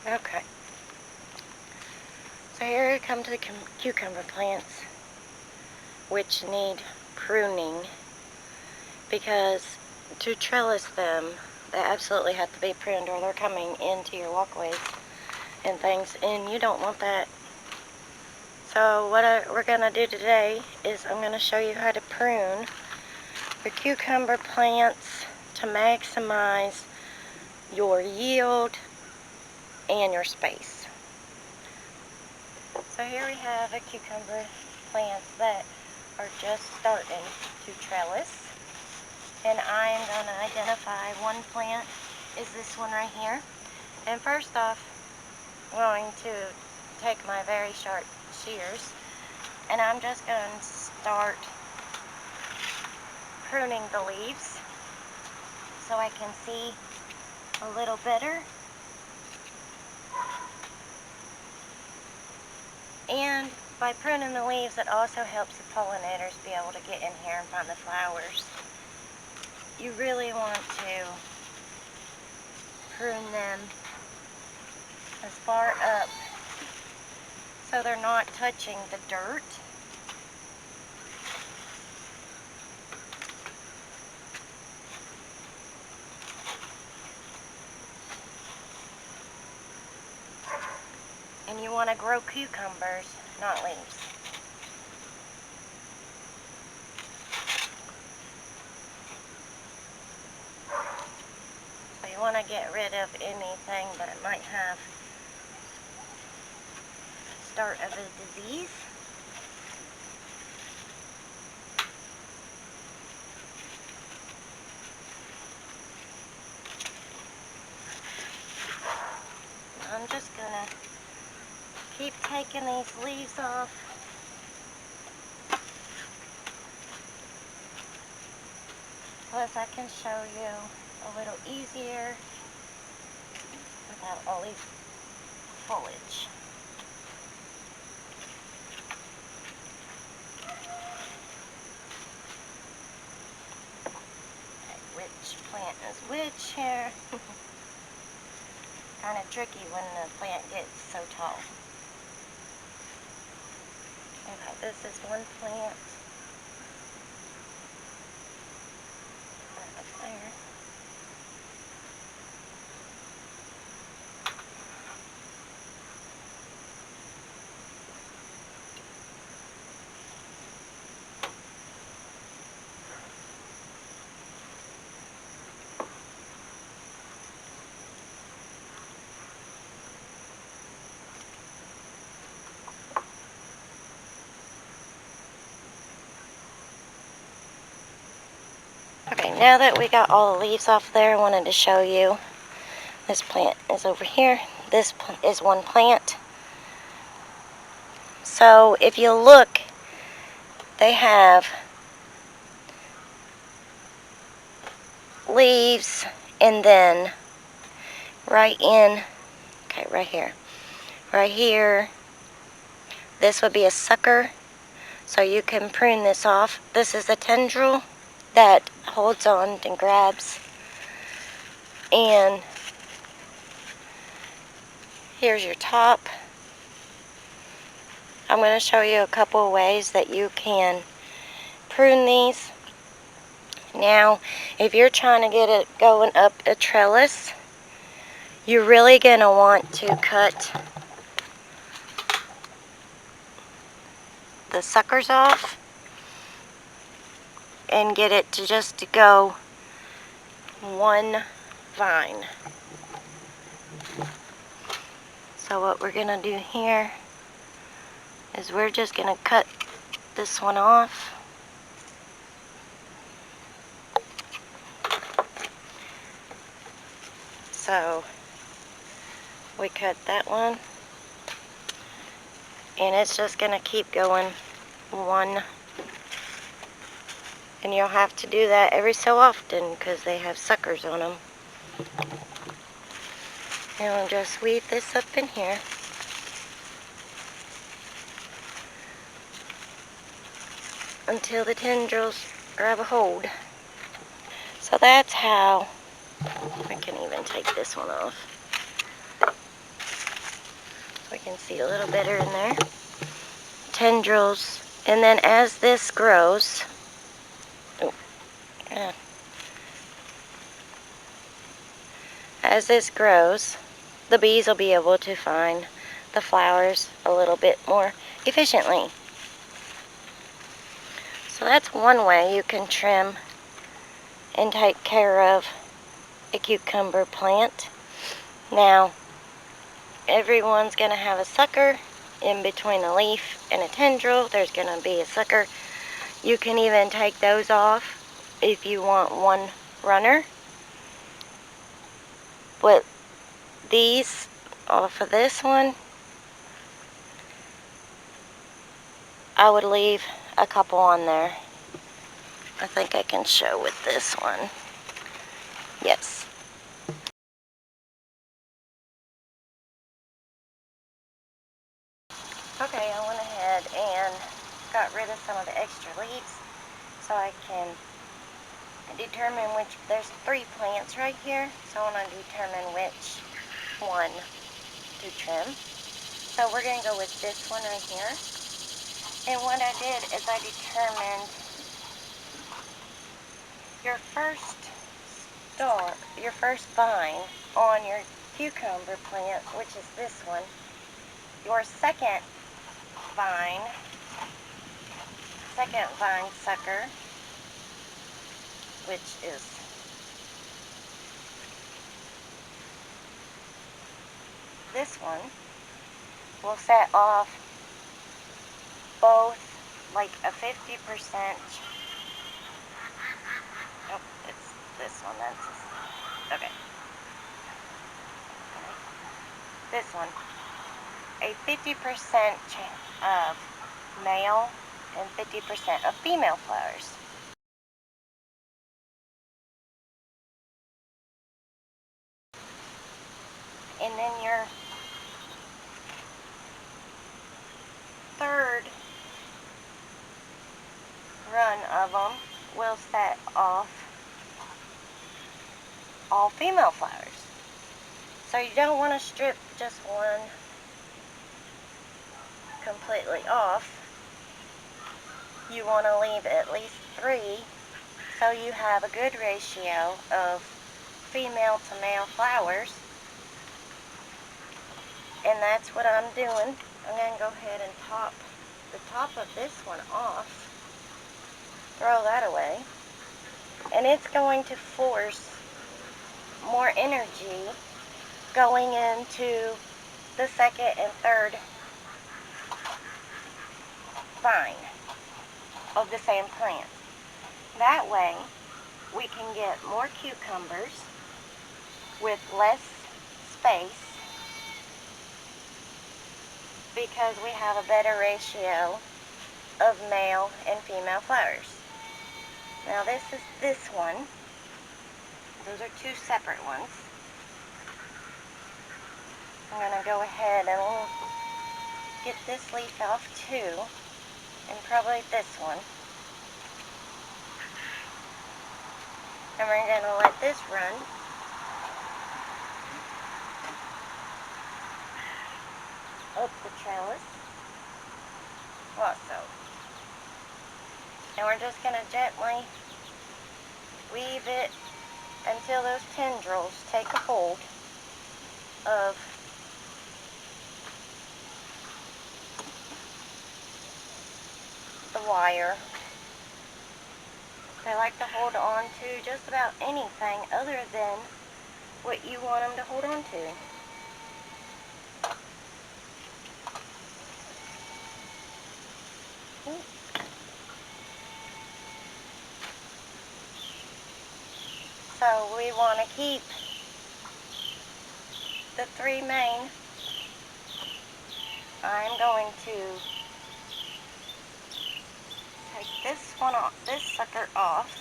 Okay. So here we come to the cucumber plants, which need pruning, because to trellis them, they absolutely have to be pruned or they're coming into your walkways and things, and you don't want that. So what we're going to do today is I'm going to show you how to prune your cucumber plants to maximize your yield and your space. So here we have a cucumber plants that are just starting to trellis, and I'm going to identify one plant is this one right here. And first off, I'm going to take my very sharp shears, and I'm just going to start pruning the leaves so I can see a little better. And by pruning the leaves, it also helps the pollinators be able to get in here and find the flowers. You really want to prune them as far up so they're not touching the dirt. And you want to grow cucumbers, not leaves. So you want to get rid of anything that might have start of a disease. I'm just going to keep taking these leaves off. Plus I can show you a little easier without all these foliage. Okay, which plant is which here? Kind of tricky when the plant gets so tall. Okay, this is one plant. Right up there. Okay, now that we got all the leaves off there, I wanted to show you. This plant is over here. This is one plant. So if you look, they have leaves, and then right here, this would be a sucker. So you can prune this off. This is a tendril that holds on and grabs. And here's your top. I'm going to show you a couple of ways that you can prune these. Now, if you're trying to get it going up a trellis, you're really going to want to cut the suckers off and get it to just go one vine. So what we're going to do here is we're just going to cut this one off. So we cut that one, and it's just going to keep going one. And you'll have to do that every so often because they have suckers on them. And I'll just weave this up in here. Until the tendrils grab a hold. So that's how, I can even take this one off. we can see a little better in there. Tendrils. And then as this grows, as this grows, the bees will be able to find the flowers a little bit more efficiently. So that's one way you can trim and take care of a cucumber plant. Now, everyone's going to have a sucker in between a leaf and a tendril. There's going to be a sucker. You can even take those off if you want one runner. But these, off of this one, I would leave a couple on there. I think I can show with this one. Yes. Okay, I went ahead and got rid of some of the extra leaves so I can determine which, there's 3 plants right here, so I want to determine which one to trim. So we're going to go with this one right here. And what I did is I determined your first vine on your cucumber plant, which is this one, your second vine sucker, which is this one, will set off both like a 50%, oh, it's this one, okay, this one, a 50% of male and 50% of female flowers. And then your third run of them will set off all female flowers. So you don't want to strip just one completely off. You want to leave at least 3 so you have a good ratio of female to male flowers. And that's what I'm doing. I'm going to go ahead and top the top of this one off. Throw that away. And it's going to force more energy going into the second and third vine of the same plant. That way, we can get more cucumbers with less space because we have a better ratio of male and female flowers. Now this is this one. Those are 2 separate ones. I'm going to go ahead and get this leaf off too, and probably this one. And we're going to let this run. Up the trellis. Also. And we're just going to gently weave it until those tendrils take a hold of the wire. They like to hold on to just about anything other than what you want them to hold on to. So we want to keep the 3 main. I'm going to take this one off, this sucker off,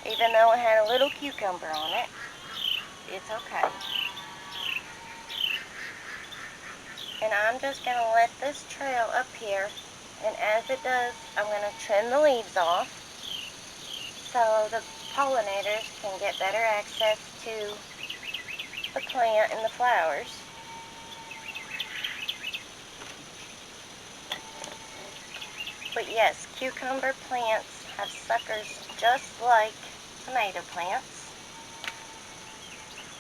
even though it had a little cucumber on it. It's okay. And I'm just going to let this trail up here, and as it does, I'm going to trim the leaves off so the pollinators can get better access to the plant and the flowers. But yes, cucumber plants have suckers just like tomato plants.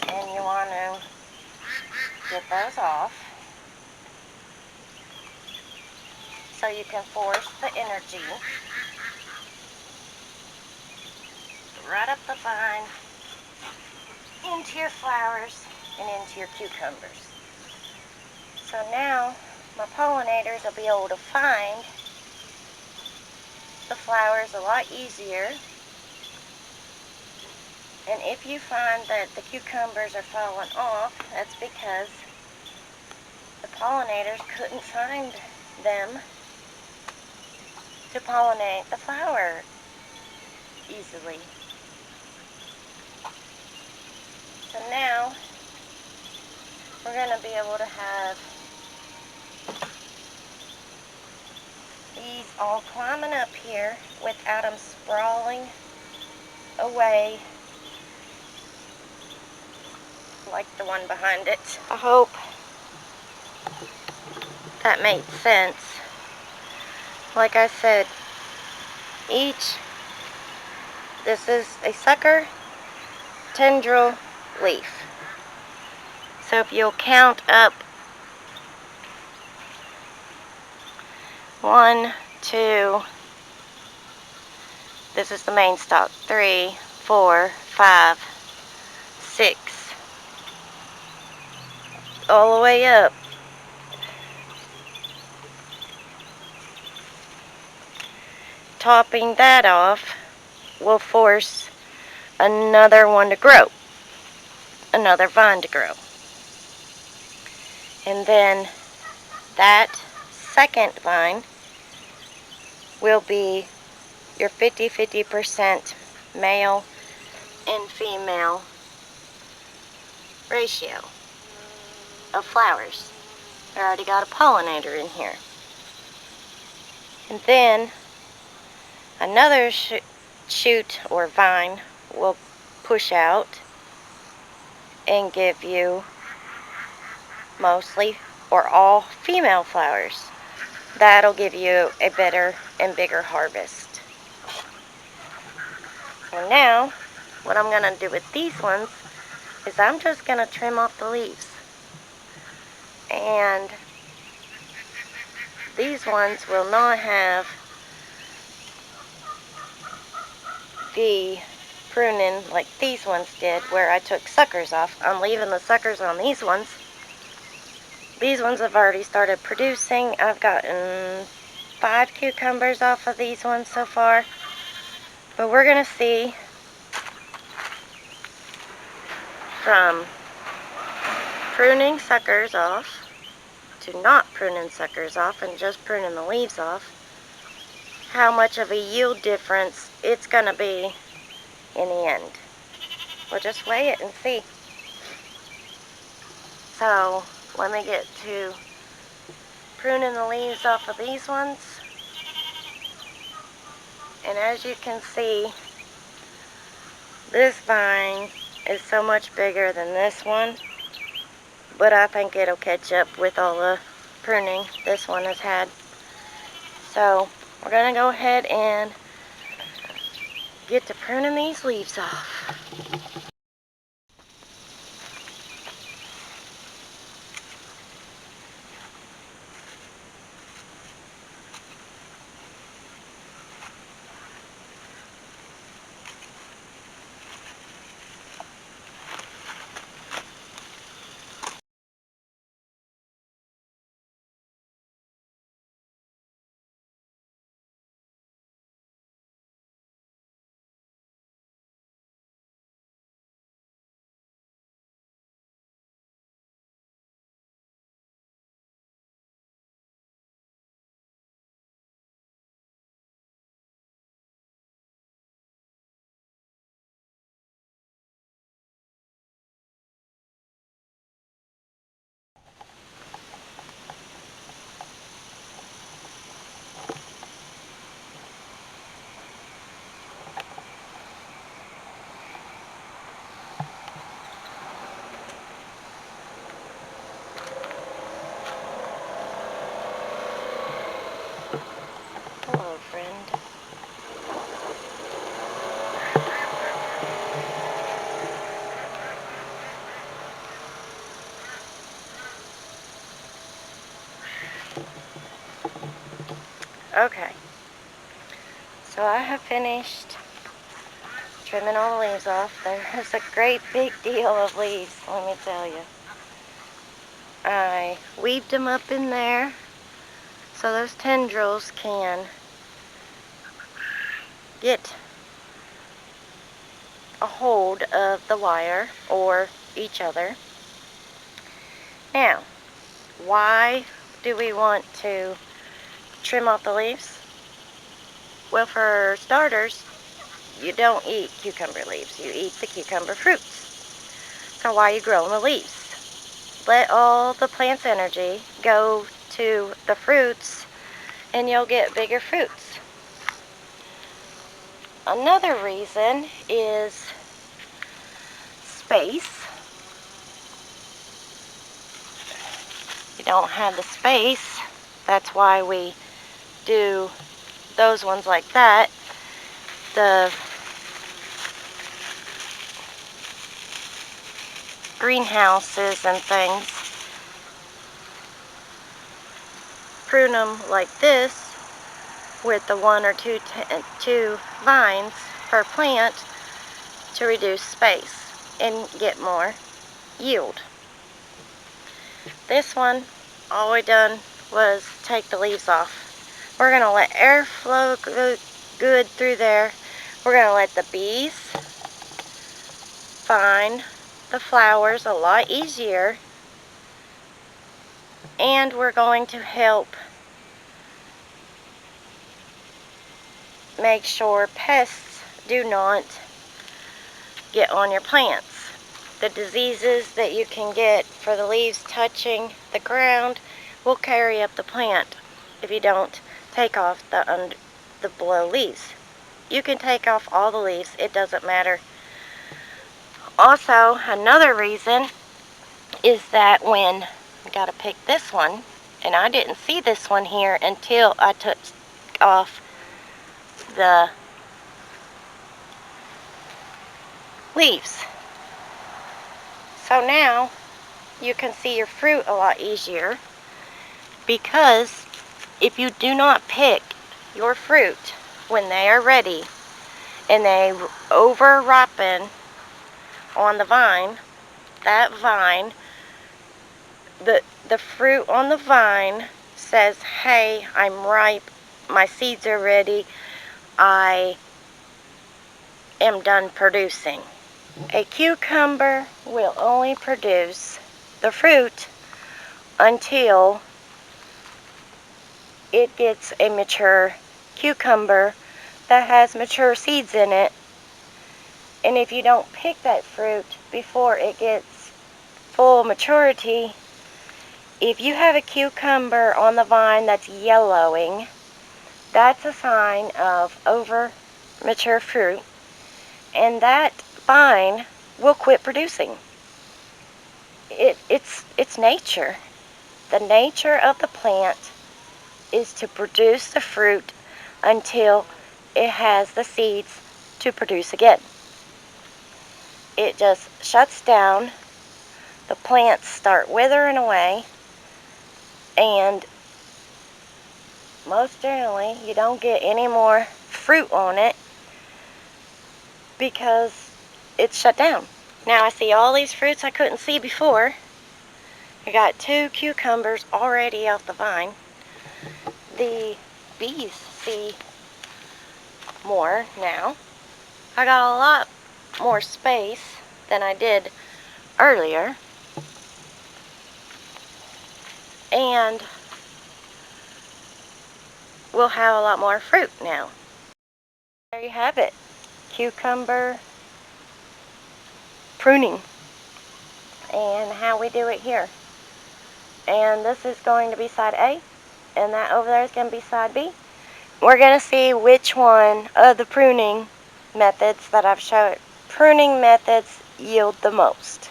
And you want to get those off so you can force the energy right up the vine into your flowers and into your cucumbers. So now my pollinators will be able to find the flowers a lot easier. And if you find that the cucumbers are falling off, that's because the pollinators couldn't find them to pollinate the flower easily. So now we're going to be able to have these all climbing up here without them sprawling away like the one behind it. I hope that made sense. Like I said, this is a sucker, tendril, leaf. So if you'll count up 1, 2, this is the main stalk, 3, 4, 5, 6, all the way up. Topping that off will force another one to grow, another vine to grow. And then that second vine will be your 50-50% male and female ratio of flowers. I already got a pollinator in here. And then another shoot or vine will push out and give you mostly or all female flowers. That'll give you a better and bigger harvest. So now, what I'm going to do with these ones is I'm just going to trim off the leaves. And these ones will not have the pruning like these ones did, where I took suckers off. I'm leaving the suckers on these ones. These ones have already started producing. I've gotten 5 cucumbers off of these ones so far. But we're going to see from pruning suckers off to not pruning suckers off and just pruning the leaves off, how much of a yield difference it's going to be in the end. We'll just weigh it and see. So let me get to pruning the leaves off of these ones. And as you can see, this vine is so much bigger than this one, but I think it'll catch up with all the pruning this one has had. So we're going to go ahead and get to pruning these leaves off. Okay, so I have finished trimming all the leaves off. There's a great big deal of leaves, let me tell you. I weaved them up in there so those tendrils can get a hold of the wire or each other. Now, why do we want to trim off the leaves? Well, for starters, you don't eat cucumber leaves. You eat the cucumber fruits. So why are you growing the leaves? Let all the plant's energy go to the fruits and you'll get bigger fruits. Another reason is space. You don't have the space. That's why we do those ones like that. The greenhouses and things prune them like this with the one or two vines per plant to reduce space and get more yield. This one, all we done was take the leaves off. We're going to let air flow good through there. We're going to let the bees find the flowers a lot easier, and we're going to help make sure pests do not get on your plants. The diseases that you can get for the leaves touching the ground will carry up the plant if you don't take off the below leaves. You can take off all the leaves, it doesn't matter. Also, another reason is that when I gotta pick this one, and I didn't see this one here until I took off the leaves. So now you can see your fruit a lot easier, because if you do not pick your fruit when they are ready and they over ripen on the vine, that vine, the fruit on the vine says, hey, I'm ripe, my seeds are ready, I am done producing. A cucumber will only produce the fruit until it gets a mature cucumber that has mature seeds in it. And if you don't pick that fruit before it gets full maturity, if you have a cucumber on the vine that's yellowing, that's a sign of over mature fruit, and that vine will quit producing. It's nature. The nature of the plant is to produce the fruit until it has the seeds to produce again. It just shuts down, the plants start withering away, and most generally you don't get any more fruit on it because it's shut down. Now I see all these fruits I couldn't see before. I got 2 cucumbers already off the vine. The bees see more now. I got a lot more space than I did earlier. And we'll have a lot more fruit now. There you have it. Cucumber pruning. And how we do it here. And this is going to be side A, and that over there is going to be side B. We're going to see which one of the pruning methods that I've showed, pruning methods, yield the most.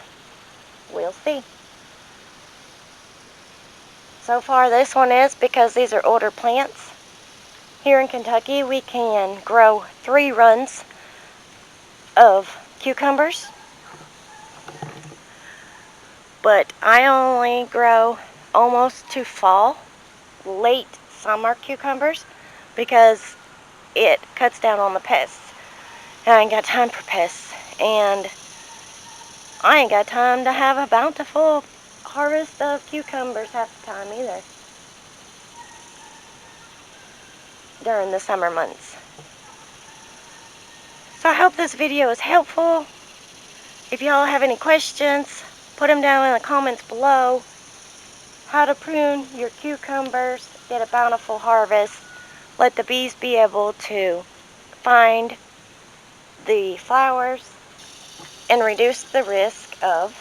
We'll see. So far this one is, because these are older plants. Here in Kentucky we can grow 3 runs of cucumbers, but I only grow almost to fall, late summer cucumbers. because it cuts down on the pests. And I ain't got time for pests, and I ain't got time to have a bountiful harvest of cucumbers half the time either during the summer months. So I hope this video is helpful. If y'all have any questions, put them down in the comments below. How to prune your cucumbers, get a bountiful harvest. Let the bees be able to find the flowers and reduce the risk of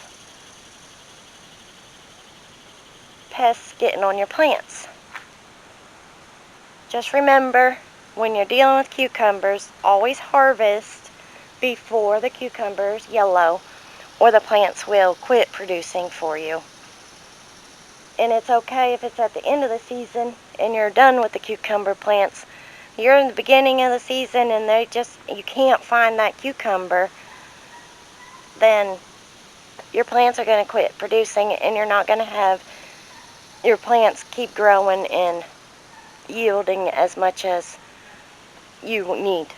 pests getting on your plants. Just remember, when you're dealing with cucumbers, always harvest before the cucumbers yellow, or the plants will quit producing for you. And it's okay if it's at the end of the season and you're done with the cucumber plants. You're in the beginning of the season and you can't find that cucumber, then your plants are going to quit producing, and you're not going to have your plants keep growing and yielding as much as you need.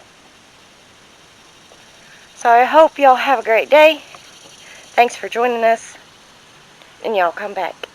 So I hope y'all have a great day. Thanks for joining us, and y'all come back.